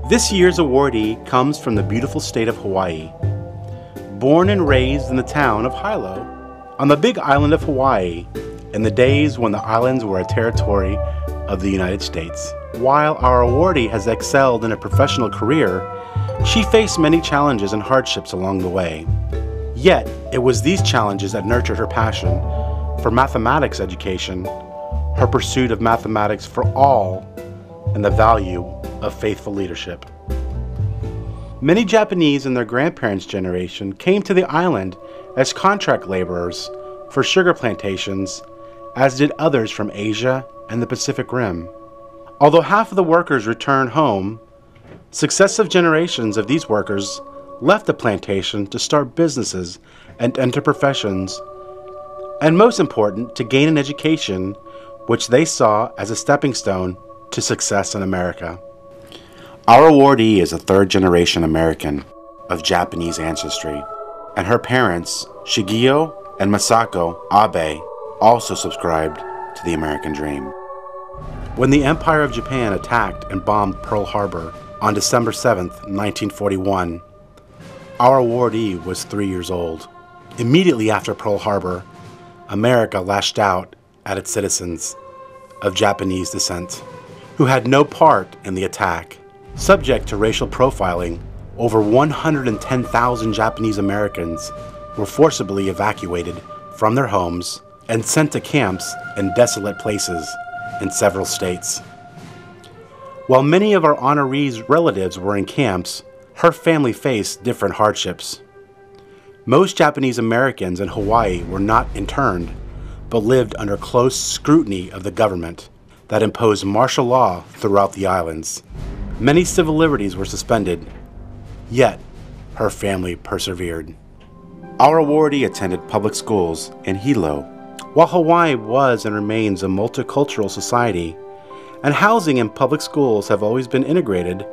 This year's awardee comes from the beautiful state of Hawaii. Born and raised in the town of Hilo, on the big island of Hawaii, in the days when the islands were a territory of the United States. While our awardee has excelled in a professional career, she faced many challenges and hardships along the way. Yet, it was these challenges that nurtured her passion for mathematics education, her pursuit of mathematics for all, and the value of faithful leadership. Many Japanese in their grandparents' generation came to the island as contract laborers for sugar plantations, as did others from Asia and the Pacific Rim. Although half of the workers returned home, successive generations of these workers left the plantation to start businesses and enter professions, and most important, to gain an education which they saw as a stepping stone to success in America. Our awardee is a third-generation American of Japanese ancestry, and her parents, Shigeo and Masako Abe, also subscribed to the American dream. When the Empire of Japan attacked and bombed Pearl Harbor on December 7, 1941, our awardee was 3 years old. Immediately after Pearl Harbor, America lashed out at its citizens of Japanese descent, who had no part in the attack. Subject to racial profiling, over 110,000 Japanese Americans were forcibly evacuated from their homes and sent to camps in desolate places in several states. While many of our honoree's relatives were in camps, her family faced different hardships. Most Japanese Americans in Hawaii were not interned, but lived under close scrutiny of the government that imposed martial law throughout the islands. Many civil liberties were suspended, yet her family persevered. Our awardee attended public schools in Hilo. While Hawaii was and remains a multicultural society, and housing and public schools have always been integrated,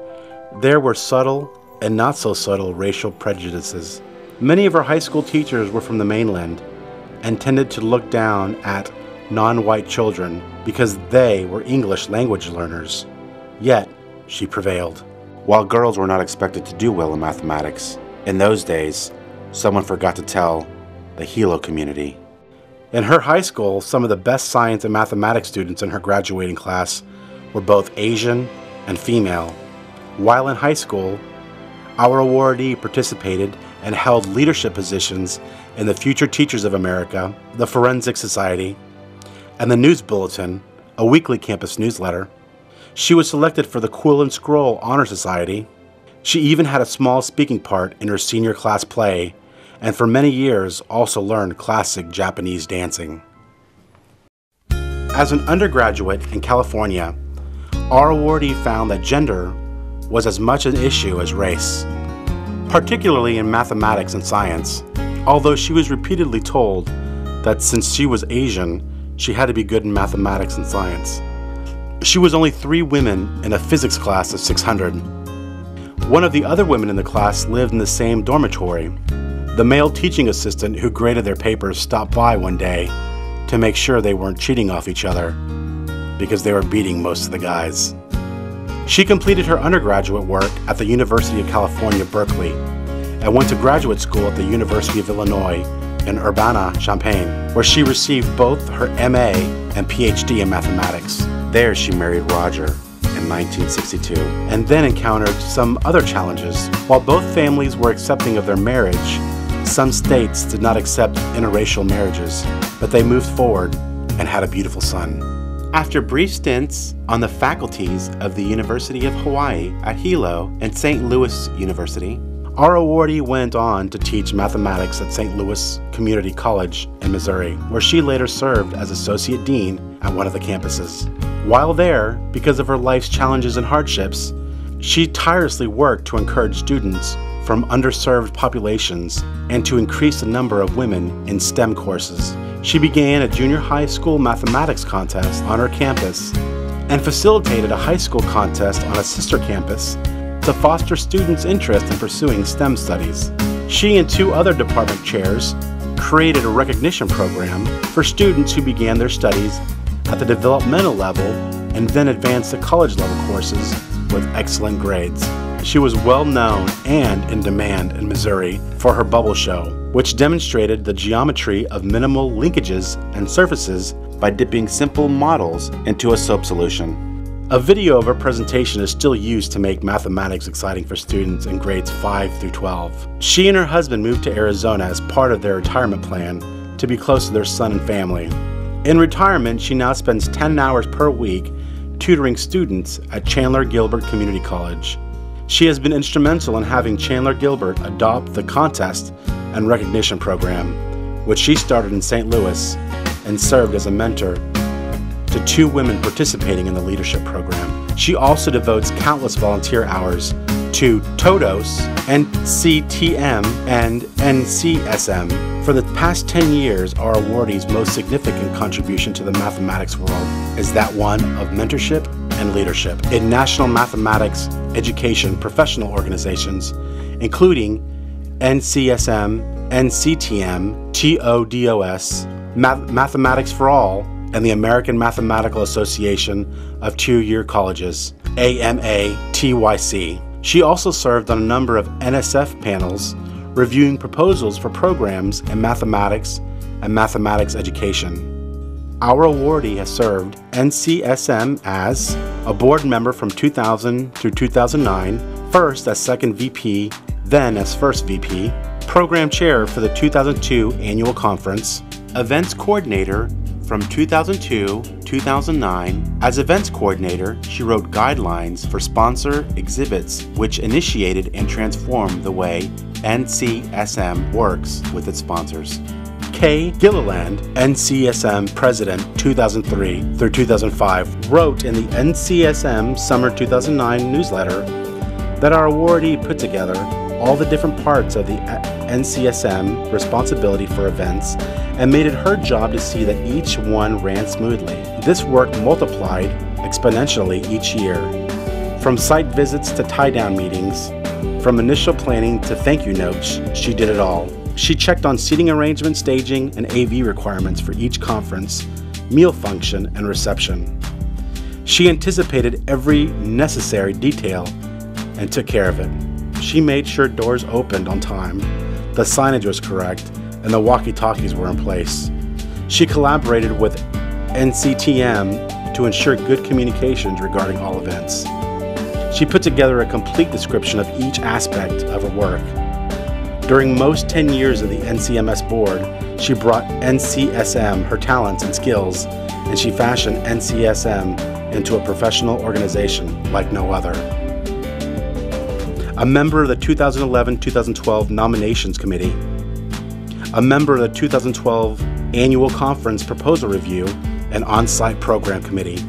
there were subtle and not so subtle racial prejudices. Many of our high school teachers were from the mainland and tended to look down at non-white children because they were English language learners. Yet, she prevailed. While girls were not expected to do well in mathematics, in those days, someone forgot to tell the Hilo community. In her high school, some of the best science and mathematics students in her graduating class were both Asian and female. While in high school, our awardee participated and held leadership positions in the Future Teachers of America, the Forensic Society, and the News Bulletin, a weekly campus newsletter. She was selected for the Quill and Scroll Honor Society. She even had a small speaking part in her senior class play, and for many years also learned classic Japanese dancing. As an undergraduate in California, our awardee found that gender was as much an issue as race, particularly in mathematics and science, although she was repeatedly told that since she was Asian, she had to be good in mathematics and science. She was only 3 women in a physics class of 600. One of the other women in the class lived in the same dormitory. The male teaching assistant who graded their papers stopped by one day to make sure they weren't cheating off each other because they were beating most of the guys. She completed her undergraduate work at the University of California, Berkeley, and went to graduate school at the University of Illinois in Urbana-Champaign, where she received both her MA and PhD in mathematics. There she married Roger in 1962, and then encountered some other challenges. While both families were accepting of their marriage, some states did not accept interracial marriages, but they moved forward and had a beautiful son. After brief stints on the faculties of the University of Hawaii at Hilo and St. Louis University, our awardee went on to teach mathematics at St. Louis Community College in Missouri, where she later served as Associate Dean at one of the campuses. While there, because of her life's challenges and hardships, she tirelessly worked to encourage students from underserved populations and to increase the number of women in STEM courses. She began a junior high school mathematics contest on her campus and facilitated a high school contest on a sister campus to foster students' interest in pursuing STEM studies. She and 2 other department chairs created a recognition program for students who began their studies at the developmental level and then advanced to college level courses with excellent grades. She was well known and in demand in Missouri for her bubble show, which demonstrated the geometry of minimal linkages and surfaces by dipping simple models into a soap solution. A video of her presentation is still used to make mathematics exciting for students in grades 5 through 12. She and her husband moved to Arizona as part of their retirement plan to be close to their son and family. In retirement, she now spends 10 hours per week tutoring students at Chandler Gilbert Community College. She has been instrumental in having Chandler Gilbert adopt the contest and recognition program, which she started in St. Louis, and served as a mentor to 2 women participating in the leadership program. She also devotes countless volunteer hours to TODOS, NCTM, and NCSM. For the past 10 years, our awardee's most significant contribution to the mathematics world is that one of mentorship and leadership in national mathematics education professional organizations, including NCSM, NCTM, TODOS, Mathematics for All, and the American Mathematical Association of Two-Year Colleges, AMA-TYC. She also served on a number of NSF panels reviewing proposals for programs in mathematics and mathematics education. Our awardee has served NCSM as a board member from 2000 through 2009, first as second VP, then as first VP, program chair for the 2002 annual conference, events coordinator from 2002-2009. As events coordinator, she wrote guidelines for sponsor exhibits, which initiated and transformed the way NCSM works with its sponsors. Kay Gilliland, NCSM President 2003 through 2005, wrote in the NCSM Summer 2009 newsletter that our awardee put together all the different parts of the NCSM responsibility for events and made it her job to see that each one ran smoothly. This work multiplied exponentially each year. From site visits to tie-down meetings, from initial planning to thank you notes, she did it all. She checked on seating arrangement, staging, and AV requirements for each conference, meal function, and reception. She anticipated every necessary detail and took care of it. She made sure doors opened on time, the signage was correct, and the walkie-talkies were in place. She collaborated with NCTM to ensure good communications regarding all events. She put together a complete description of each aspect of her work. During most 10 years of the NCMS board, she brought NCSM her talents and skills, and she fashioned NCSM into a professional organization like no other. A member of the 2011-2012 Nominations Committee, a member of the 2012 Annual Conference Proposal Review and On-Site Program Committee.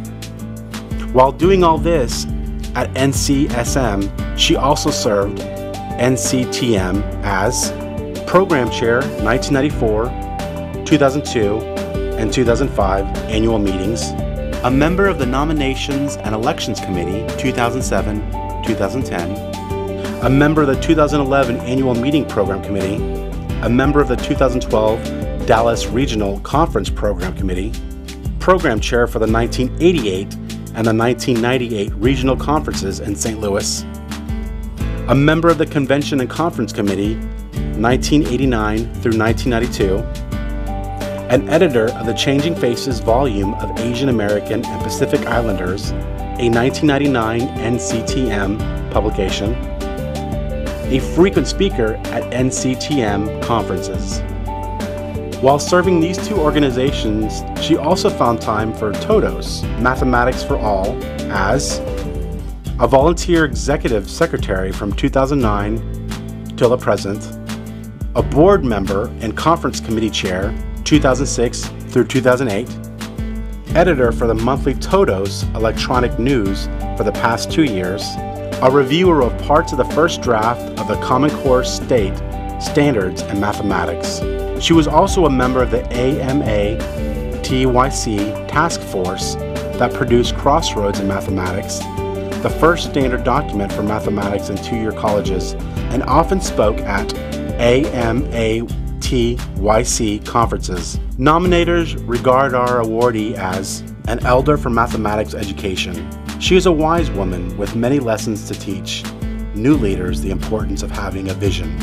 While doing all this at NCSM, she also served NCTM as Program Chair 1994, 2002, and 2005 annual meetings, a member of the Nominations and Elections Committee 2007-2010, a member of the 2011 Annual Meeting Program Committee, a member of the 2012 Dallas Regional Conference Program Committee, Program Chair for the 1988 and the 1998 Regional Conferences in St. Louis, a member of the Convention and Conference Committee 1989 through 1992, an editor of the Changing Faces volume of Asian American and Pacific Islanders, a 1999 NCTM publication, a frequent speaker at NCTM conferences. While serving these 2 organizations, she also found time for TODOS, Mathematics for All, as a volunteer executive secretary from 2009 till the present, a board member and conference committee chair 2006 through 2008, editor for the monthly TODOS electronic news for the past 2 years, a reviewer of parts of the first draft of the Common Core State Standards in Mathematics. She was also a member of the AMA-TYC task force that produced Crossroads in Mathematics, the first standard document for mathematics in 2-year colleges, and often spoke at AMA-TYC conferences. Nominators regard our awardee as an elder for mathematics education. She is a wise woman with many lessons to teach. new leaders the importance of having a vision,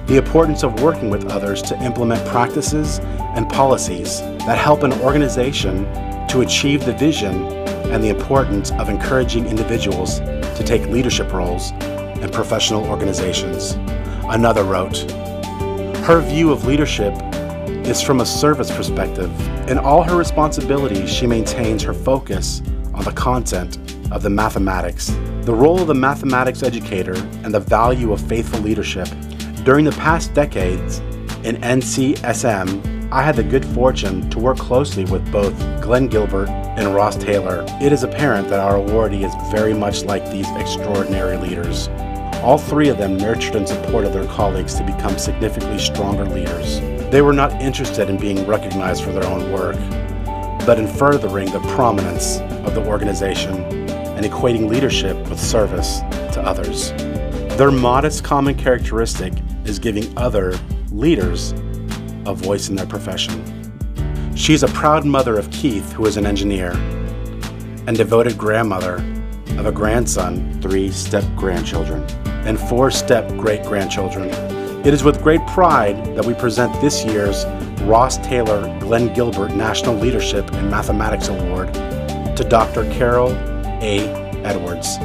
the importance of working with others to implement practices and policies that help an organization to achieve the vision, and the importance of encouraging individuals to take leadership roles in professional organizations. Another wrote, "Her view of leadership is from a service perspective. In all her responsibilities, she maintains her focus on the content of the mathematics, the role of the mathematics educator, and the value of faithful leadership. During the past decades in NCSM, I had the good fortune to work closely with both Glenn Gilbert and Ross Taylor. It is apparent that our awardee is very much like these extraordinary leaders. All three of them nurtured and supported their colleagues to become significantly stronger leaders. They were not interested in being recognized for their own work, but in furthering the prominence of the organization and equating leadership with service to others. Their modest common characteristic is giving other leaders a voice in their profession. She is a proud mother of Keith, who is an engineer, and devoted grandmother of a grandson, 3 step-grandchildren, and 4 step-great-grandchildren. It is with great pride that we present this year's Ross Taylor Glenn Gilbert National Leadership in Mathematics Award to Dr. Carol A. Edwards.